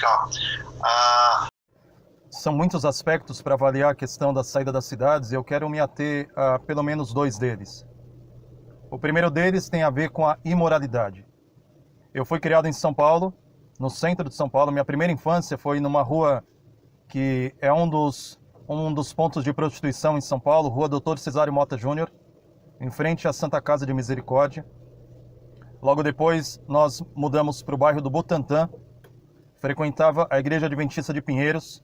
radical. São muitos aspectos para avaliar a questão da saída das cidades e eu quero me ater a pelo menos dois deles. O primeiro deles tem a ver com a imoralidade. Eu fui criado em São Paulo, no centro de São Paulo. Minha primeira infância foi numa rua que é um dos pontos de prostituição em São Paulo, Rua Doutor Cesário Mota Júnior, em frente à Santa Casa de Misericórdia. Logo depois, nós mudamos para o bairro do Butantã, frequentava a Igreja Adventista de Pinheiros.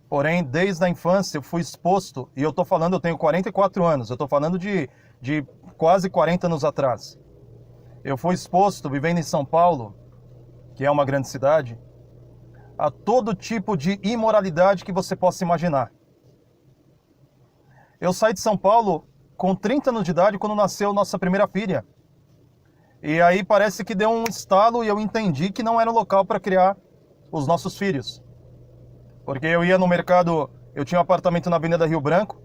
Porém, desde a infância eu fui exposto, e eu tenho 44 anos, eu estou falando de quase 40 anos atrás. Eu fui exposto, vivendo em São Paulo, que é uma grande cidade, a todo tipo de imoralidade que você possa imaginar. Eu saí de São Paulo com 30 anos de idade quando nasceu nossa primeira filha. E aí parece que deu um estalo e eu entendi que não era o local para criar os nossos filhos. Porque eu ia no mercado, eu tinha um apartamento na Avenida Rio Branco,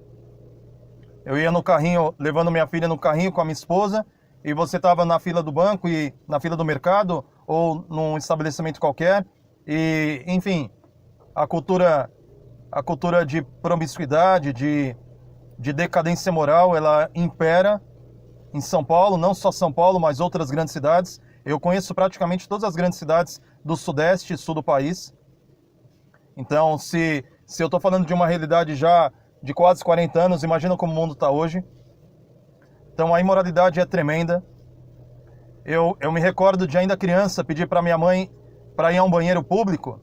eu ia no carrinho, levando minha filha no carrinho com a minha esposa, e você estava na fila do banco e na fila do mercado, ou num estabelecimento qualquer, e, enfim, a cultura de promiscuidade, de decadência moral, ela impera em São Paulo, não só São Paulo, mas outras grandes cidades. Eu conheço praticamente todas as grandes cidades do sudeste e sul do país. Então, se eu estou falando de uma realidade já de quase 40 anos, imagina como o mundo está hoje. Então, a imoralidade é tremenda. Eu me recordo de ainda criança pedir para minha mãe para ir a um banheiro público.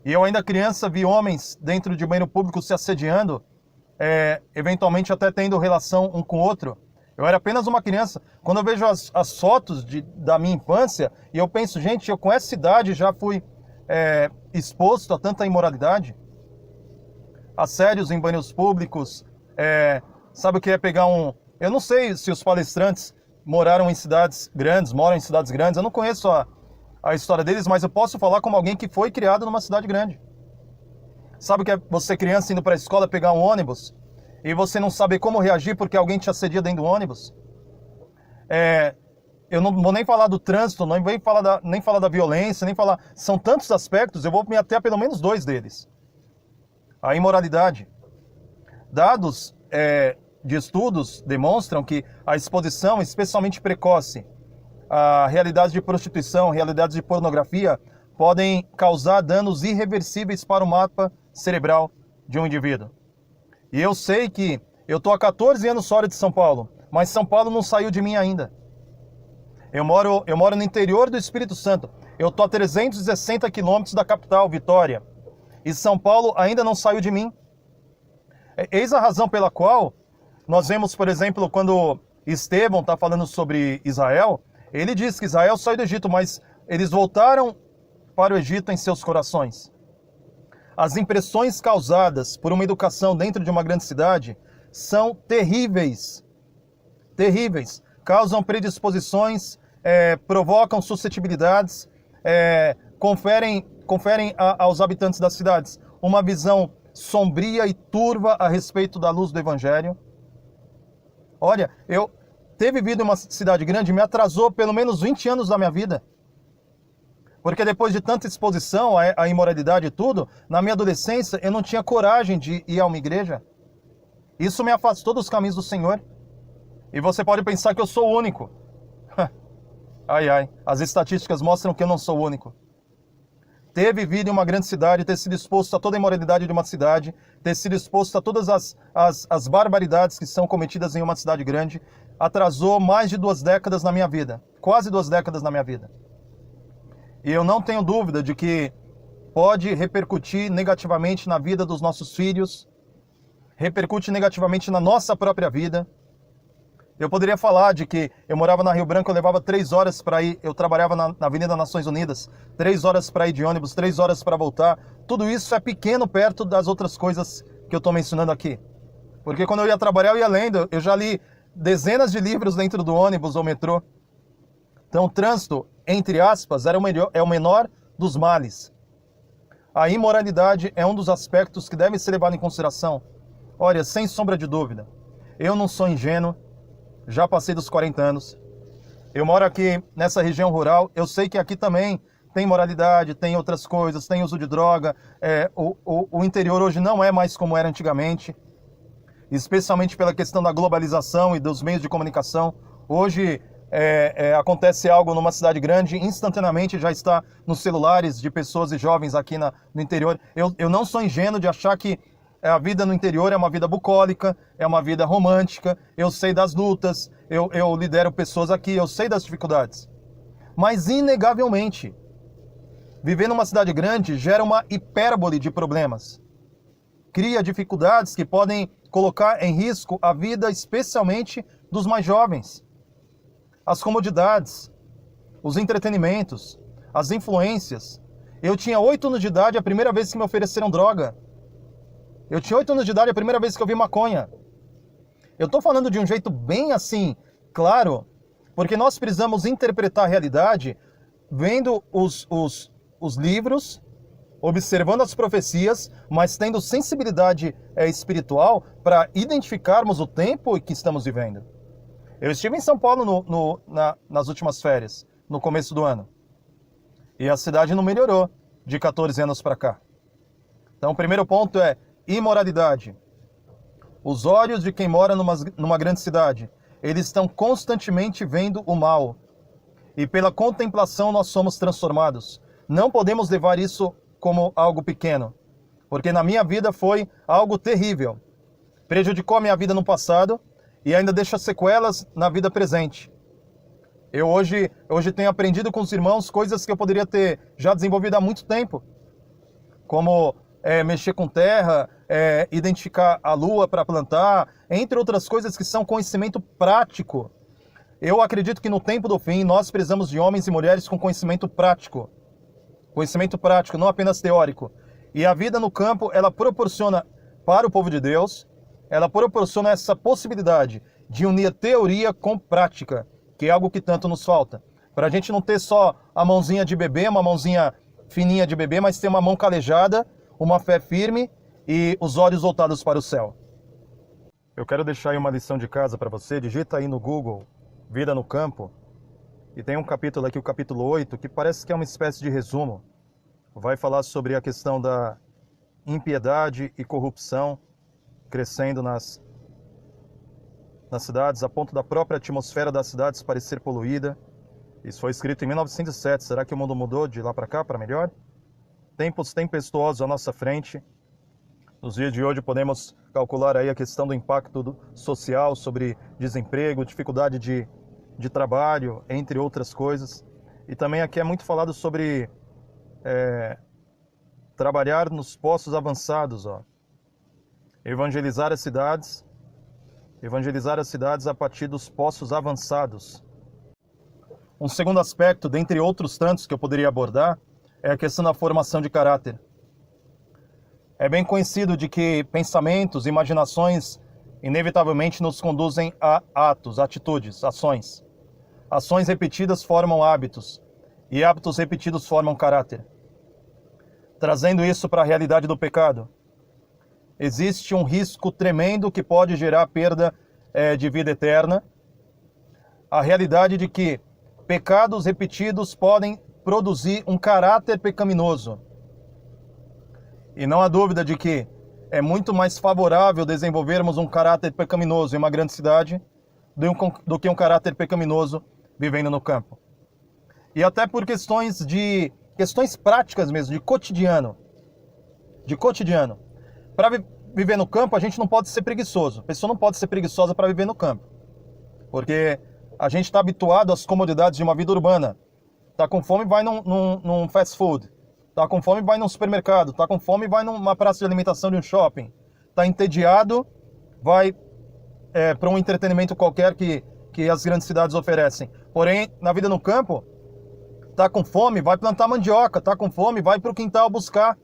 E eu ainda criança vi homens dentro de banheiro público se assediando, eventualmente até tendo relação um com o outro. Eu era apenas uma criança. Quando eu vejo as fotos da minha infância, e eu penso, gente, eu com essa idade já fui exposto a tanta imoralidade. Assédios em banheiros públicos. Sabe o que é pegar um... Eu não sei se os palestrantes moram em cidades grandes, eu não conheço a história deles, mas eu posso falar como alguém que foi criado numa cidade grande. Sabe o que é você criança indo para a escola pegar um ônibus e você não saber como reagir porque alguém te assedia dentro do ônibus? Eu não vou nem falar do trânsito, nem falar da violência, nem falar... São tantos aspectos, eu vou me ater a pelo menos dois deles. A imoralidade. Dados de estudos demonstram que a exposição, especialmente precoce, a realidades de prostituição, realidades de pornografia, podem causar danos irreversíveis para o mapa cerebral de um indivíduo. E eu sei que eu estou há 14 anos fora de São Paulo, mas São Paulo não saiu de mim ainda. Eu moro no interior do Espírito Santo. Eu estou a 360 quilômetros da capital, Vitória. E São Paulo ainda não saiu de mim. Eis a razão pela qual nós vemos, por exemplo, quando Estevão está falando sobre Israel, ele diz que Israel saiu do Egito, mas eles voltaram para o Egito em seus corações. As impressões causadas por uma educação dentro de uma grande cidade são terríveis. Terríveis. Causam predisposições, provocam suscetibilidades, conferem aos habitantes das cidades uma visão sombria e turva a respeito da luz do Evangelho. Olha, eu ter vivido em uma cidade grande me atrasou pelo menos 20 anos da minha vida. Porque depois de tanta exposição à imoralidade e tudo, na minha adolescência eu não tinha coragem de ir a uma igreja. Isso me afastou dos caminhos do Senhor. E você pode pensar que eu sou o único. Ai, ai, as estatísticas mostram que eu não sou o único. Ter vivido em uma grande cidade, ter sido exposto a toda a imoralidade de uma cidade, ter sido exposto a todas as barbaridades que são cometidas em uma cidade grande, atrasou mais de 2 décadas na minha vida. Quase 2 décadas na minha vida. E eu não tenho dúvida de que pode repercutir negativamente na vida dos nossos filhos, repercute negativamente na nossa própria vida. Eu poderia falar de que eu morava na Rio Branco, eu levava 3 horas para ir, eu trabalhava na Avenida Nações Unidas, 3 horas para ir de ônibus, 3 horas para voltar. Tudo isso é pequeno perto das outras coisas que eu estou mencionando aqui. Porque quando eu ia trabalhar, eu ia lendo, eu já li dezenas de livros dentro do ônibus ou metrô. Então o trânsito, entre aspas, é o menor dos males. A imoralidade é um dos aspectos que deve ser levado em consideração. Olha, sem sombra de dúvida, eu não sou ingênuo, já passei dos 40 anos. Eu moro aqui nessa região rural, eu sei que aqui também tem moralidade, tem outras coisas, tem uso de droga. O interior hoje não é mais como era antigamente, especialmente pela questão da globalização e dos meios de comunicação. Hoje acontece algo numa cidade grande, instantaneamente já está nos celulares de pessoas e jovens aqui no interior. Eu não sou ingênuo de achar que a vida no interior é uma vida bucólica, é uma vida romântica. Eu sei das lutas, eu lidero pessoas aqui, eu sei das dificuldades. Mas, inegavelmente, viver numa cidade grande gera uma hipérbole de problemas. Cria dificuldades que podem colocar em risco a vida, especialmente dos mais jovens. As comodidades, os entretenimentos, as influências. Eu tinha 8 anos de idade a primeira vez que me ofereceram droga. Eu tinha 8 anos de idade a primeira vez que eu vi maconha. Eu estou falando de um jeito bem assim, claro, porque nós precisamos interpretar a realidade vendo os livros, observando as profecias, mas tendo sensibilidade espiritual para identificarmos o tempo em que estamos vivendo. Eu estive em São Paulo nas últimas férias, no começo do ano. E a cidade não melhorou de 14 anos para cá. Então o primeiro ponto é imoralidade. Os olhos de quem mora numa grande cidade, eles estão constantemente vendo o mal. E pela contemplação nós somos transformados. Não podemos levar isso como algo pequeno. Porque na minha vida foi algo terrível. Prejudicou a minha vida no passado e ainda deixa sequelas na vida presente. Eu hoje tenho aprendido com os irmãos coisas que eu poderia ter já desenvolvido há muito tempo. Como mexer com terra, identificar a lua para plantar, entre outras coisas que são conhecimento prático. Eu acredito que no tempo do fim nós precisamos de homens e mulheres com conhecimento prático. Conhecimento prático, não apenas teórico. E a vida no campo, ela proporciona para o povo de Deus, ela proporciona essa possibilidade de unir teoria com prática, que é algo que tanto nos falta. Para a gente não ter só a mãozinha de bebê, uma mãozinha fininha de bebê, mas ter uma mão calejada, uma fé firme e os olhos voltados para o céu. Eu quero deixar aí uma lição de casa para você. Digita aí no Google, Vida no Campo, e tem um capítulo aqui, o capítulo 8, que parece que é uma espécie de resumo. Vai falar sobre a questão da impiedade e corrupção crescendo nas cidades, a ponto da própria atmosfera das cidades parecer poluída. Isso foi escrito em 1907. Será que o mundo mudou de lá para cá para melhor? Tempos tempestuosos à nossa frente. Nos dias de hoje podemos calcular aí a questão do impacto social sobre desemprego, dificuldade de trabalho, entre outras coisas. E também aqui é muito falado sobre trabalhar nos postos avançados, evangelizar as cidades a partir dos postos avançados. Um segundo aspecto, dentre outros tantos que eu poderia abordar, é a questão da formação de caráter. É bem conhecido de que pensamentos, imaginações, inevitavelmente nos conduzem a atos, atitudes, ações. Ações repetidas formam hábitos, e hábitos repetidos formam caráter. Trazendo isso para a realidade do pecado, existe um risco tremendo que pode gerar perda de vida eterna. A realidade de que pecados repetidos podem produzir um caráter pecaminoso. E não há dúvida de que é muito mais favorável desenvolvermos um caráter pecaminoso em uma grande cidade do que um caráter pecaminoso vivendo no campo. E até por questões práticas mesmo, de cotidiano. Para viver no campo, a gente não pode ser preguiçoso. A pessoa não pode ser preguiçosa para viver no campo. Porque a gente está habituado às comodidades de uma vida urbana. Tá com fome, vai num fast food. Tá com fome, vai num supermercado. Tá com fome, vai numa praça de alimentação de um shopping. Tá entediado, vai para um entretenimento qualquer que as grandes cidades oferecem. Porém, na vida no campo, tá com fome, vai plantar mandioca. Tá com fome, vai para o quintal buscar.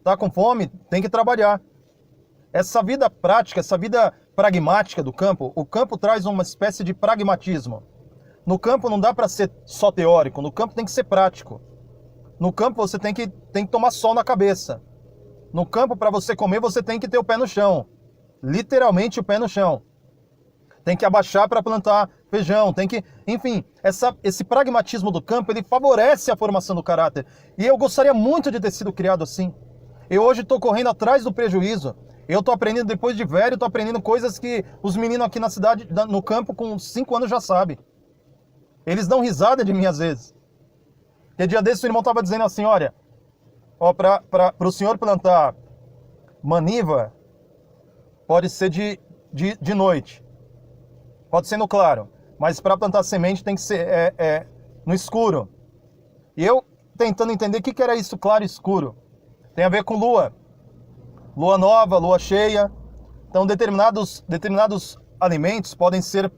Tá com fome, tem que trabalhar. Essa vida prática, essa vida pragmática do campo, o campo traz uma espécie de pragmatismo. No campo não dá para ser só teórico, no campo tem que ser prático. No campo você tem que tomar sol na cabeça. No campo, para você comer, você tem que ter o pé no chão. Literalmente o pé no chão. tem que abaixar para plantar feijão, tem que... Enfim, esse pragmatismo do campo, ele favorece a formação do caráter. E eu gostaria muito de ter sido criado assim. Eu hoje estou correndo atrás do prejuízo. Eu estou aprendendo, depois de velho, estou aprendendo coisas que os meninos aqui na cidade, no campo, com 5 anos já sabem. Eles dão risada de mim às vezes. Porque dia desse o irmão estava dizendo assim, olha, para o senhor plantar maniva, pode ser de noite. Pode ser no claro, mas para plantar semente tem que ser no escuro. E eu tentando entender o que era isso, claro e escuro. Tem a ver com lua. Lua nova, lua cheia. Então determinados alimentos podem ser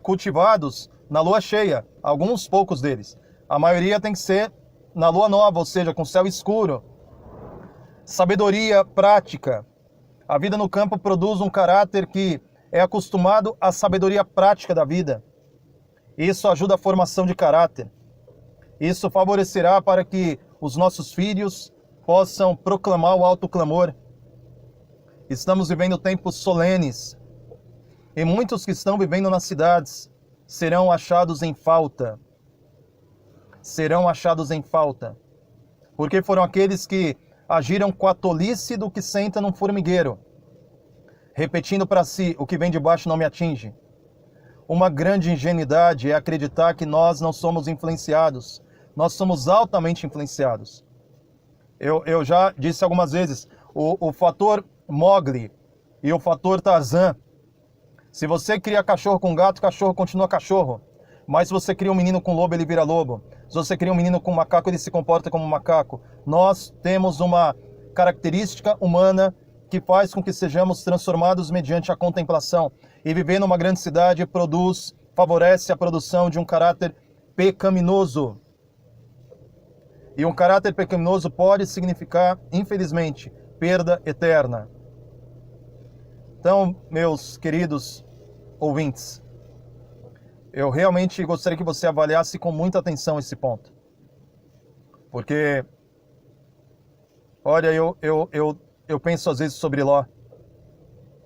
cultivados na lua cheia. Alguns poucos deles. A maioria tem que ser na lua nova, ou seja, com céu escuro. Sabedoria prática. A vida no campo produz um caráter que é acostumado à sabedoria prática da vida. Isso ajuda a formação de caráter. Isso favorecerá para que os nossos filhos possam proclamar o alto clamor. Estamos vivendo tempos solenes. E muitos que estão vivendo nas cidades serão achados em falta. Serão achados em falta. Porque foram aqueles que agiram com a tolice do que senta num formigueiro, repetindo para si, o que vem de baixo não me atinge. Uma grande ingenuidade é acreditar que nós não somos influenciados. Nós somos altamente influenciados. Eu já disse algumas vezes, o fator Mowgli e o fator Tarzan. Se você cria cachorro com gato, cachorro continua cachorro. Mas se você cria um menino com lobo, ele vira lobo. Se você cria um menino com macaco, ele se comporta como macaco. Nós temos uma característica humana que faz com que sejamos transformados mediante a contemplação. E viver numa grande cidade favorece a produção de um caráter pecaminoso. E um caráter pecaminoso pode significar, infelizmente, perda eterna. Então, meus queridos ouvintes, eu realmente gostaria que você avaliasse com muita atenção esse ponto. Porque, olha, eu penso às vezes sobre Ló.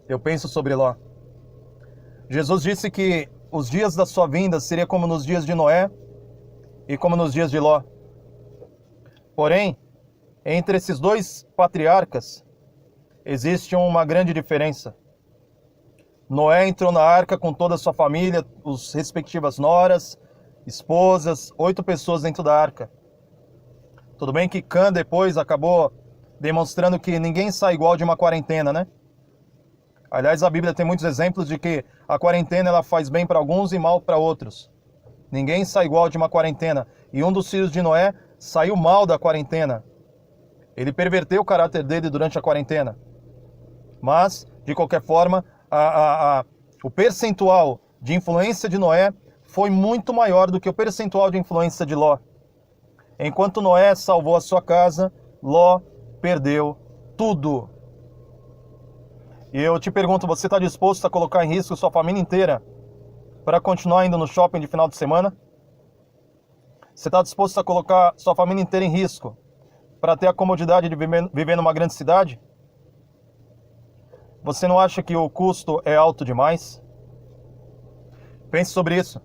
Eu penso sobre Ló. Jesus disse que os dias da sua vinda seria como nos dias de Noé e como nos dias de Ló. Porém, entre esses dois patriarcas, existe uma grande diferença. Noé entrou na arca com toda a sua família, os respectivas noras, esposas, 8 pessoas dentro da arca. Tudo bem que Cã depois acabou demonstrando que ninguém sai igual de uma quarentena, né? Aliás, a Bíblia tem muitos exemplos de que a quarentena ela faz bem para alguns e mal para outros. Ninguém sai igual de uma quarentena. E um dos filhos de Noé saiu mal da quarentena. Ele perverteu o caráter dele durante a quarentena. Mas, de qualquer forma, o percentual de influência de Noé foi muito maior do que o percentual de influência de Ló. Enquanto Noé salvou a sua casa, Ló perdeu tudo. E eu te pergunto, você está disposto a colocar em risco sua família inteira para continuar indo no shopping de final de semana? Você está disposto a colocar sua família inteira em risco para ter a comodidade de viver numa grande cidade? Você não acha que o custo é alto demais? Pense sobre isso.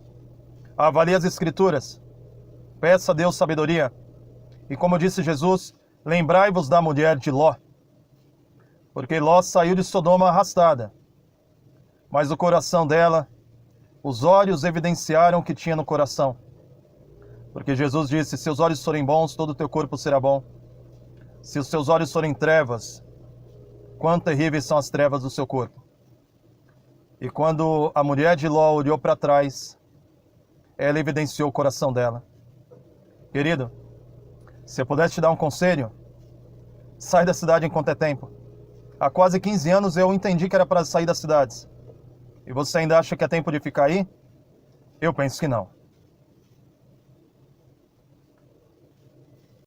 Avalie as Escrituras. Peça a Deus sabedoria. E como disse Jesus, lembrai-vos da mulher de Ló. Porque Ló saiu de Sodoma arrastada. Mas o coração dela, os olhos evidenciaram o que tinha no coração. Porque Jesus disse, se os olhos forem bons, todo o teu corpo será bom. Se os seus olhos forem trevas, quão terríveis são as trevas do seu corpo. E quando a mulher de Ló olhou para trás, ela evidenciou o coração dela. Querido, se eu pudesse te dar um conselho, sai da cidade enquanto é tempo. Há quase 15 anos eu entendi que era para sair das cidades. E você ainda acha que é tempo de ficar aí? Eu penso que não.